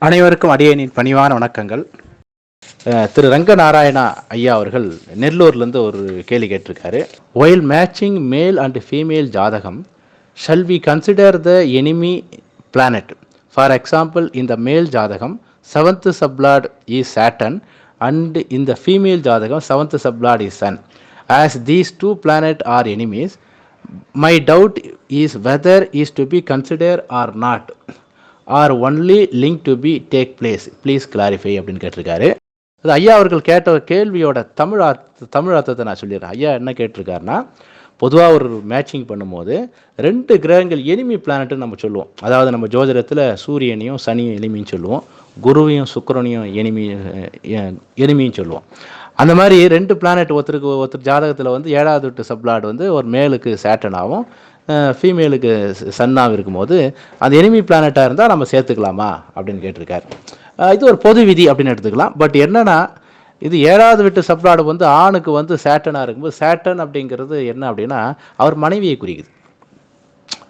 அனைவருக்கும் அடியேனின் பணிவான வணக்கங்கள். திரு ரங்கநாராயணா ஐயா அவர்கள் நெல்லூர்லேருந்து ஒரு கேள்வி கேட்டிருக்காரு. While matching male and female jathakam shall we consider the enemy planet? For example, இந்த male jathakam 7th sublord is Saturn and in the female jathakam 7th sublord is Sun. As these two planets are enemies, my doubt is whether is to be considered or not, or only link to be take place. Please clarify அப்படின்னு கேட்டிருக்காரு. அது ஐயா அவர்கள் கேட்ட கேள்வியோட தமிழ் அர்த்தத்தை நான் சொல்லிடுறேன். ஐயா என்ன கேட்டிருக்காருன்னா, பொதுவாக ஒரு மேட்சிங் பண்ணும்போது 2 கிரகங்கள் எனிமி பிளானட்டுன்னு நம்ம சொல்லுவோம். அதாவது நம்ம ஜோதிடத்தில் சூரியனையும் சனியும் எனிமின்னு சொல்லுவோம், குருவையும் சுக்கிரனையும் எனிமின்னு சொல்லுவோம். அந்த மாதிரி 2 பிளானட் ஒருத்தர் ஜாதகத்தில் வந்து 7வது வீட்டு சப்லாட் வந்து ஒரு மேலுக்கு சேட்டனாகவும் ஃபீமேலுக்கு சன்னாகவும் இருக்கும்போது அந்த எனிமி பிளானட்டாக இருந்தால் நம்ம சேர்த்துக்கலாமா அப்படின்னு கேட்டிருக்காரு. இது ஒரு பொது விதி அப்படின்னு எடுத்துக்கலாம். பட் என்னென்னா, இது 7வது வீட்டு சப்லாடு வந்து ஆணுக்கு வந்து சேட்டனாக இருக்கும்போது, சேட்டன் அப்படிங்கிறது என்ன அப்படின்னா அவர் மனைவியை குறிக்குது.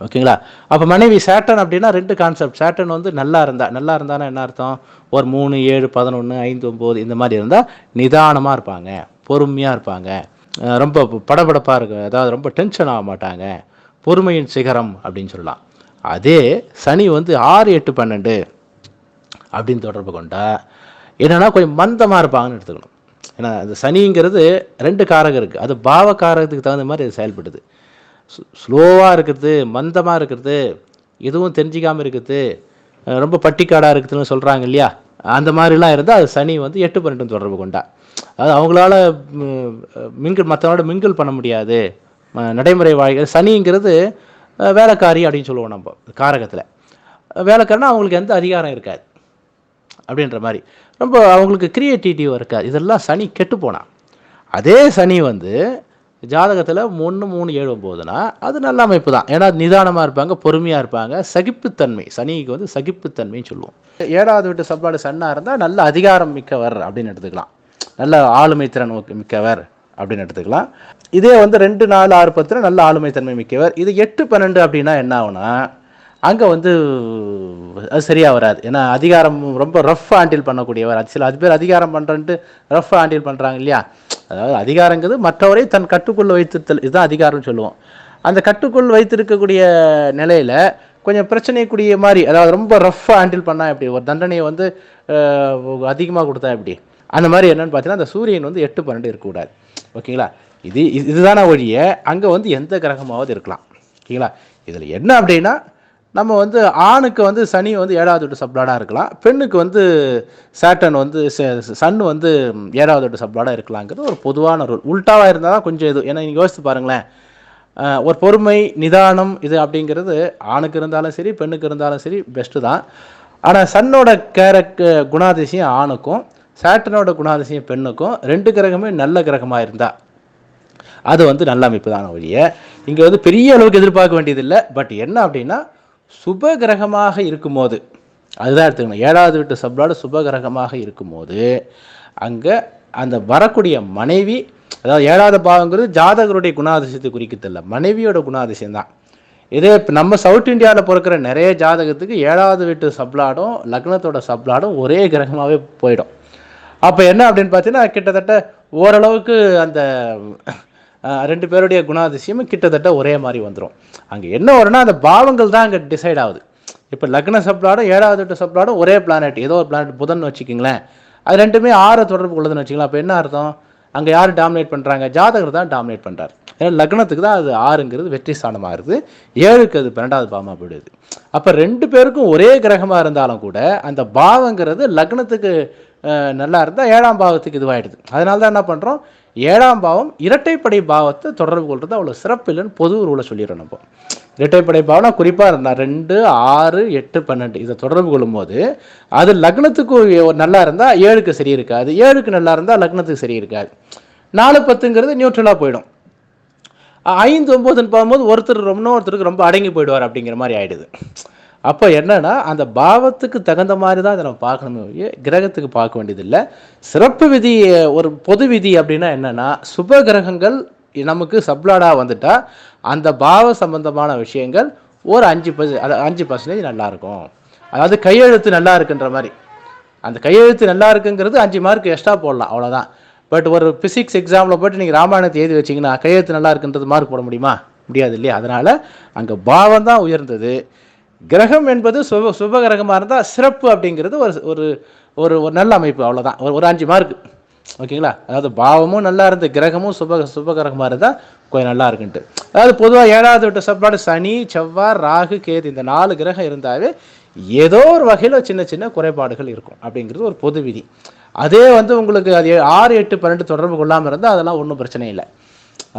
ஓகேங்களா? அப்போ மனைவி சேட்டன் அப்படின்னா 2 கான்செப்ட். சேட்டன் வந்து நல்லா இருந்தானா என்ன அர்த்தம்? ஒரு 3, 7, 11, 5, 9 இந்த மாதிரி இருந்தால் நிதானமாக இருப்பாங்க, பொறுமையாக இருப்பாங்க, ரொம்ப படபடப்பாக இருக்கு, அதாவது ரொம்ப டென்ஷன் ஆக மாட்டாங்க, பொறுமையின் சிகரம் அப்படின்னு சொல்லலாம். அதே சனி வந்து 6, 8, 12 அப்படின்னு தொடர்பு கொண்டா என்னென்னா கொஞ்சம் மந்தமாக இருப்பாங்கன்னு எடுத்துக்கணும். ஏன்னா அந்த சனிங்கிறது 2 காரகம் இருக்குது, அது பாவ காரகத்துக்கு தகுந்த மாதிரி அது செயல்படுது. ஸ்லோவாக இருக்கிறது, மந்தமாக இருக்கிறது, எதுவும் தெரிஞ்சிக்காமல் இருக்குது, ரொம்ப பட்டிக்காடாக இருக்குதுன்னு சொல்கிறாங்க இல்லையா, அந்த மாதிரிலாம் இருந்தால் அது சனி வந்து 8, 12 தொடர்பு கொண்டா. அது அவங்களால மற்றவங்களோட மிங்கிள் பண்ண முடியாது, நடைமுறை வாழ்க்கை. சனிங்கிறது வேலைக்காரி அப்படின்னு சொல்லுவோம் நம்ம காரகத்தில். வேலைக்காரனா அவங்களுக்கு எந்த அதிகாரம் இருக்காது அப்படின்ற மாதிரி, ரொம்ப அவங்களுக்கு கிரியேட்டிவிட்டியும் இருக்காது. இதெல்லாம் சனி கெட்டு போனால். அதே சனி வந்து ஜாதகத்தில் 1, 3, 7 போகுதுன்னா அது நல்ல அமைப்பு தான். ஏன்னா நிதானமாக இருப்பாங்க, பொறுமையாக இருப்பாங்க, சகிப்புத்தன்மை. சனிக்கு வந்து சகிப்புத்தன்மைன்னு சொல்லுவோம். 7வது வீட்டு சப்லாடு சன்னாக இருந்தால் நல்ல அதிகாரம் மிக்கவர் அப்படின்னு எடுத்துக்கலாம், நல்ல ஆளுமை திறன் மிக்கவர் அப்படின்னு எடுத்துக்கலாம். இதே வந்து 2, 4, 6, 10 நல்ல ஆளுமை தன்மை மிக்கவர். இது 8, 12 அப்படின்னா என்ன ஆகுனா அங்கே வந்து அது சரியாக வராது. ஏன்னா அதிகாரம் ரொம்ப ரஃப் ஹேண்டில் பண்ணக்கூடியவர். அது பேர் அதிகாரம் பண்ணுறன்ட்டு ரஃப் ஹேண்டில் பண்ணுறாங்க இல்லையா. அதாவது அதிகாரங்கிறது மற்றவரை தன் கட்டுக்குள் வைத்திருத்தல், இதுதான் அதிகாரம்னு சொல்லுவோம். அந்த கட்டுக்குள் வைத்திருக்கக்கூடிய நிலையில் கொஞ்சம் பிரச்சனைக்குரிய மாதிரி, அதாவது ரொம்ப ரஃப்பாக ஹேண்டில் பண்ணால் எப்படி, ஒரு தண்டனையை வந்து அதிகமாக கொடுத்தா எப்படி, அந்த மாதிரி என்னென்னு பார்த்தீங்கன்னா அந்த சூரியன் வந்து 8, 12 இருக்கக்கூடாது. ஓகேங்களா? இதுதான ஒழிய அங்கே வந்து எந்த கிரகமாவது இருக்கலாம். ஓகேங்களா? இதில் என்ன அப்படின்னா, நம்ம வந்து ஆணுக்கு வந்து சனி வந்து 7வது வீட்டு சப்லாடாக இருக்கலாம், பெண்ணுக்கு வந்து சேட்டன் வந்து சன் வந்து 7வது வீட்டு சப்லாடாக இருக்கலாங்கிறது ஒரு பொதுவான ரூல். உல்ட்டாவாக இருந்தால் தான் கொஞ்சம் இது. ஏன்னா நீங்கள் யோசித்து பாருங்களேன், ஒரு பொறுமை நிதானம் இது அப்படிங்கிறது ஆணுக்கு இருந்தாலும் சரி பெண்ணுக்கு இருந்தாலும் சரி பெஸ்ட்டு தான். ஆனால் சன்னோட குணாதிசயம் ஆணுக்கும் சேட்டனோட குணாதிசயம் பெண்ணுக்கும் 2 கிரகமே நல்ல கிரகமாக இருந்தால் அது வந்து நல்ல அமைப்பு தான் ஒழிய இங்கே வந்து பெரிய அளவுக்கு எதிர்பார்க்க வேண்டியதில்லை. பட் என்ன அப்படின்னா, சுப கிரகமாக இருக்கும்போது அதுதான் எடுத்துக்கணும். 7வது வீட்டு சப்லாடு சுப கிரகமாக இருக்கும்போது அங்கே அந்த வரக்கூடிய மனைவி, அதாவது 7வது பாவங்கிறது ஜாதகருடைய குணாதிசயத்தை குறிக்கத்தில்லை, மனைவியோட குணாதிசயம் தான். இதே நம்ம சவுத் இந்தியாவில் பிறக்கிற நிறைய ஜாதகத்துக்கு 7வது வீட்டு சப்லாடும் லக்னத்தோட சப்லாடும் ஒரே கிரகமாகவே போயிடும். அப்போ என்ன அப்படின்னு பார்த்தீங்கன்னா, கிட்டத்தட்ட ஓரளவுக்கு அந்த 2 பேருடைய குணாதிசயமும் கிட்டத்தட்ட ஒரே மாதிரி வந்துடும். அங்கே என்ன வரும்னா அந்த பாவங்கள் தான் அங்கே டிசைட் ஆகுது. இப்போ லக்ன சப்லாடும் 7வது வீட்டு சப்லாடும் ஒரே பிளானட், ஏதோ ஒரு பிளானட் புதன் வச்சுக்கிங்களேன், அது 2மே 6 தொடர்பு கொள்ளுதுன்னு வச்சுக்கலாம். அப்போ என்ன அர்த்தம்? அங்கே யார் டாமினேட் பண்ணுறாங்க? ஜாதகர் தான் டாமினேட் பண்ணுறாரு. ஏன்னா லக்னத்துக்கு தான் அது 6ங்கிறது வெற்றி ஸ்தானமாக இருக்குது, 7க்கு அது 12வது பாவமாக போயிடுது. அப்போ 2 பேருக்கும் ஒரே கிரகமாக இருந்தாலும் கூட அந்த பாவங்கிறது லக்னத்துக்கு நல்லா இருந்தால் 7ஆம் பாவத்துக்கு இதுவாகிடுது. அதனால தான் என்ன பண்ணுறோம், 7ஆம் பாவம் இரட்டைப்படை பாவத்தை தொடர்பு கொள்வது அவ்வளோ சிறப்பு இல்லைன்னு பொது ரூலை சொல்லிடுறோம். நம்ம இரட்டைப்படை பாவம்னா குறிப்பாக 2, 6, 8, 12 இதை தொடர்பு கொள்ளும்போது அது லக்னத்துக்கு நல்லா இருந்தால் 7க்கு சரி இருக்காது, 7க்கு நல்லா இருந்தால் லக்னத்துக்கு சரி இருக்காது. 4, 10ங்கிறது நியூட்ரலாக போயிடும். 5, 9ன்னு பார்க்கும்போது ஒருத்தருக்கு ரொம்ப அடங்கி போயிடுவார் அப்படிங்கிற மாதிரி ஆகிடுது. அப்போ என்னன்னா அந்த பாவத்துக்கு தகுந்த மாதிரி தான் அதை நம்ம பார்க்கணுமே, கிரகத்துக்கு பார்க்க வேண்டியதில்லை. சிறப்பு விதி, ஒரு பொது விதி அப்படின்னா என்னென்னா, சுப கிரகங்கள் நமக்கு சப்லாடாக வந்துட்டால் அந்த பாவ சம்பந்தமான விஷயங்கள் ஒரு 5% நல்லாயிருக்கும். அதாவது கையெழுத்து நல்லா இருக்குன்ற மாதிரி. அந்த கையெழுத்து நல்லா இருக்குங்கிறது 5 மார்க் எக்ஸ்ட்ரா போடலாம், அவ்வளோதான். பட் ஒரு ஃபிசிக்ஸ் எக்ஸாமில் போய்ட்டு நீங்கள் ராமாயணத்தை எழுதி வச்சிங்கன்னா கையெழுத்து நல்லா இருக்குன்றது மார்க் போட முடியுமா? முடியாது இல்லையா? அதனால் அங்கே பாவம் தான் உயர்ந்தது. கிரகம் என்பது சுபகிரகமாக இருந்தால் சிறப்பு அப்படிங்கிறது ஒரு ஒரு ஒரு ஒரு நல்ல அமைப்பு, அவ்வளோதான். ஒரு 5 மார்க், ஓகேங்களா? அதாவது பாவமும் நல்லா இருந்து கிரகமும் சுபகிரகமாக இருந்தால் கொஞ்சம் நல்லா இருக்குன்ட்டு. அதாவது பொதுவாக 7வது வீட்டு சப்ளாடு சனி, செவ்வாய், ராகு, கேது இந்த 4 கிரகம் இருந்தாவே ஏதோ ஒரு வகையில் சின்ன சின்ன குறைபாடுகள் இருக்கும் அப்படிங்கிறது ஒரு பொது விதி. அதே வந்து உங்களுக்கு அது 6, 8, 12 தொடர்பு கொள்ளாமல் இருந்தால் அதெல்லாம் ஒன்றும் பிரச்சனை இல்லை.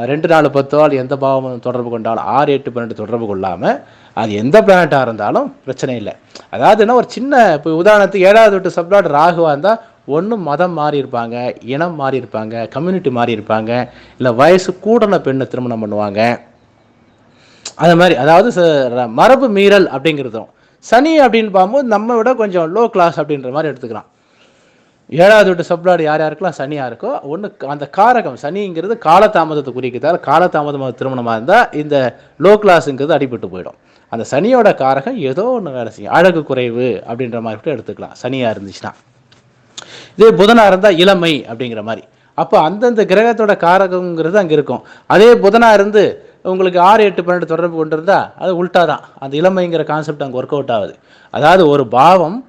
2, 4, 10 எந்த பாவமும் தொடர்பு கொண்டாலும் 6, 8, 12 தொடர்பு கொள்ளாமல் அது எந்த பிளானட்டாக இருந்தாலும் பிரச்சனை இல்லை. அதாவதுன்னா ஒரு சின்ன இப்போ உதாரணத்துக்கு 7வது வீட்டு சப்ளாட் ராகுவாக இருந்தால் ஒன்று மதம் மாறி இருப்பாங்க, இனம் மாறி இருப்பாங்க, கம்யூனிட்டி மாறி இருப்பாங்க, இல்லை வயசு கூடன பெண்ணை திருமணம் பண்ணுவாங்க. அது மாதிரி அதாவது மரபு மீறல் அப்படிங்கிறதும். சனி அப்படின்னு பார்க்கும்போது நம்ம விட கொஞ்சம் லோ கிளாஸ் அப்படின்ற மாதிரி எடுத்துக்கலாம். 7வது வீட்டு சப்ளாடு யார் யாருக்கெல்லாம் சனியாக இருக்கோ ஒன்று அந்த காரகம் சனிங்கிறது காலதாமதத்தை குறிக்கிறதால காலதாமதமாக திருமணமாக இருந்தால் இந்த லோ கிளாஸுங்கிறது அடிபட்டு போயிடும். அந்த சனியோட காரகம் ஏதோ ஒன்று வேலை செய்யும். அழகு குறைவு அப்படின்ற மாதிரி கூட எடுத்துக்கலாம் சனியாக இருந்துச்சுன்னா. இதே புதனாக இருந்தால் இளமை அப்படிங்கிற மாதிரி. அப்போ அந்தந்த கிரகத்தோட காரகங்கிறது அங்கே இருக்கும். அதே புதனாக இருந்து உங்களுக்கு 6, 8, 12 தொடர்பு கொண்டு இருந்தால் அது உல்ட்டா தான். அந்த இளமைங்கிற கான்செப்ட் அங்கே ஒர்க் அவுட் ஆகுது. அதாவது ஒரு பாவம்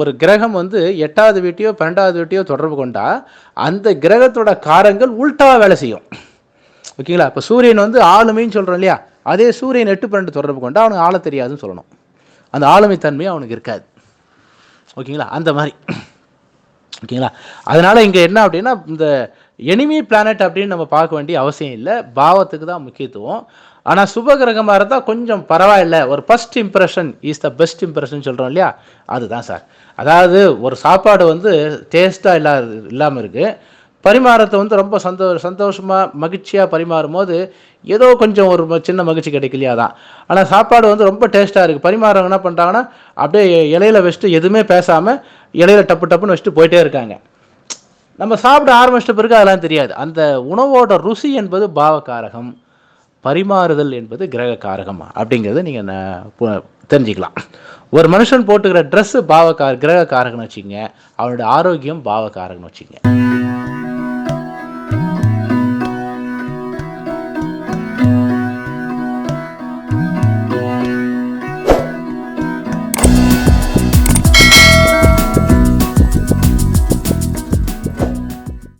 ஒரு கிரகம் வந்து 8வது வீட்டையோ 12வது வீட்டையோ தொடர்பு கொண்டா அந்த கிரகத்தோட காரங்கள் உல்ட்டாவாக வேலை செய்யும், ஓகேங்களா? இப்போ சூரியன் வந்து ஆளுமைன்னு சொல்கிறோம் இல்லையா? அதே சூரியன் 8, 12 தொடர்பு கொண்டா அவனுக்கு ஆள தெரியாதுன்னு சொல்லணும். அந்த ஆளுமை தன்மை அவனுக்கு இருக்காது, ஓகேங்களா? அந்த மாதிரி, ஓகேங்களா? அதனால் இங்கே என்ன அப்படின்னா இந்த எனிமி பிளானட் அப்படின்னு நம்ம பார்க்க வேண்டிய அவசியம் இல்லை. பாவத்துக்கு தான் முக்கியத்துவம். ஆனால் சுபகிரகமாக இருந்தால் கொஞ்சம் பரவாயில்லை. ஒரு first impression is the best impression சொல்கிறோம் இல்லையா? அதுதான் சார். அதாவது ஒரு சாப்பாடு வந்து டேஸ்ட்டாக இல்லாமல் இருக்குது, பரிமாறத்தை வந்து ரொம்ப சந்தோஷமாக மகிழ்ச்சியாக பரிமாறும் போது ஏதோ கொஞ்சம் ஒரு சின்ன மகிழ்ச்சி கிடைக்கலையா தான். ஆனால் சாப்பாடு வந்து ரொம்ப டேஸ்ட்டாக இருக்குது, பரிமாறவங்க என்ன பண்ணுறாங்கன்னா அப்படியே இலையில வச்சுட்டு எதுவுமே பேசாமல் இலையில டப்பு டப்புன்னு வச்சுட்டு போயிட்டே இருக்காங்க. நம்ம சாப்பிட ஆரம்பிச்சிட்ட பிறகு அதெல்லாம் தெரியாது. அந்த உணவோட ருசி என்பது பாவகாரகம், பரிமாறுதல் என்பது கிரக காரகம் அப்படிங்கிறத நீங்கள் தெரிஞ்சுக்கலாம். ஒரு மனுஷன் போட்டுக்கிற ட்ரெஸ்ஸு கிரக காரகம்னு வச்சுக்கோங்க, அவனோட ஆரோக்கியம் பாவகாரகம்னு வச்சுக்கோங்க.